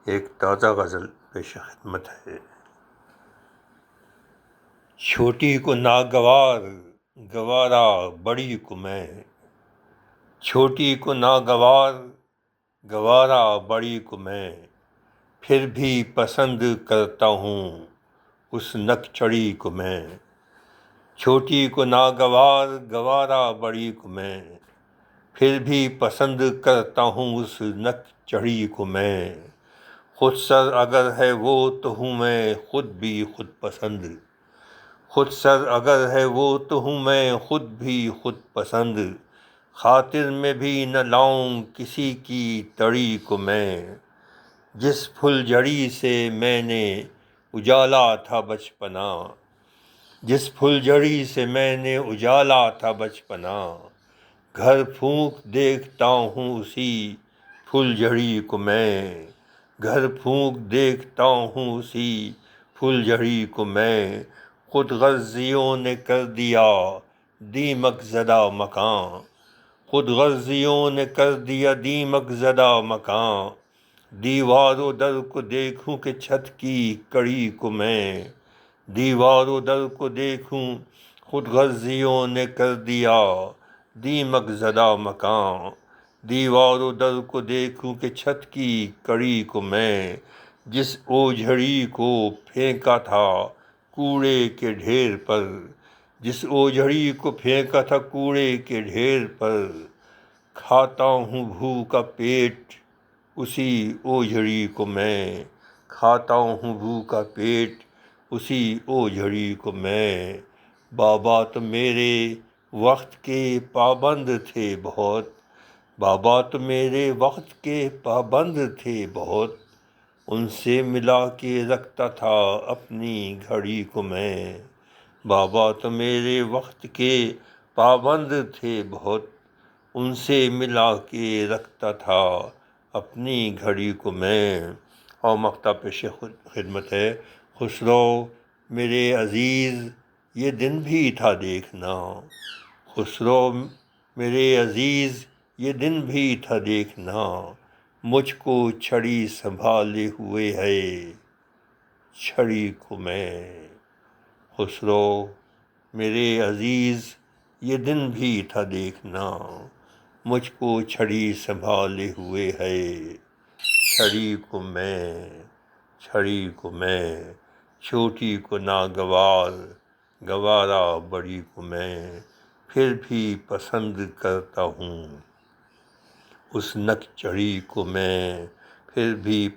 ایک تازہ غزل پیش خدمت ہے۔ چھوٹی کو ناگوار گوارا بڑی کو میں، چھوٹی کو ناگوار گوارا بڑی کو میں، پھر بھی پسند کرتا ہوں اس نک چڑھی کو میں۔ چھوٹی کو ناگوار گوارا بڑی کو میں، پھر بھی پسند کرتا ہوں اس نک چڑھی کو میں۔ خود سر اگر ہے وہ تو ہوں میں خود بھی خود پسند، خود سر اگر ہے وہ تو ہوں میں خود بھی خود پسند۔ خاطر میں بھی نہ لاؤں کسی کی تڑی کو میں، جس پھل جھڑی سے میں نے اجالا تھا بچپنا، جس پھل جھڑی سے میں نے اجالا تھا بچپنا۔ گھر پھونک دیکھتا ہوں اسی پھل جھڑی کو میں، گھر پھونک دیکھتا ہوں اسی پھل جھڑی کو میں۔ خود غرضیوں نے کر دیا دیمک زدہ مکان، خود غرضیوں نے کر دیا دیمک زدہ مکان۔ دیوار و در کو دیکھوں کہ چھت کی کڑی کو میں، دیوار و در کو دیکھوں خود غرضیوں نے کر دیا دیمک زدہ مکان۔ دیوار و در کو دیکھوں کہ چھت کی کڑی کو میں، جس اوجھڑی کو پھینکا تھا کوڑے کے ڈھیر پر، جس اوجھڑی کو پھینکا تھا کوڑے کے ڈھیر پر۔ کھاتا ہوں بھوکا پیٹ اسی اوجھڑی کو میں، کھاتا ہوں بھوکا پیٹ اسی اوجھڑی کو میں۔ بابا تو میرے وقت کے پابند تھے بہت، بابا تو میرے وقت کے پابند تھے بہت، ان سے ملا کے رکھتا تھا اپنی گھڑی کو میں۔ بابا تو میرے وقت کے پابند تھے بہت، ان سے ملا کے رکھتا تھا اپنی گھڑی کو میں۔ اور مقطع پیش خدمت ہے۔ خسرو میرے عزیز یہ دن بھی تھا دیکھنا، خسرو میرے عزیز یہ دن بھی تھا دیکھنا، مجھ کو چھڑی سنبھالے ہوئے ہے چھڑی کو میں۔ خسرو میرے عزیز یہ دن بھی تھا دیکھنا، مجھ کو چھڑی سنبھالے ہوئے ہے چھڑی کو میں، چھڑی کو میں۔ چھوٹی کو ناگوار گوارا بڑی کو میں، پھر بھی پسند کرتا ہوں اس نک چڑھی کو میں، پھر بھی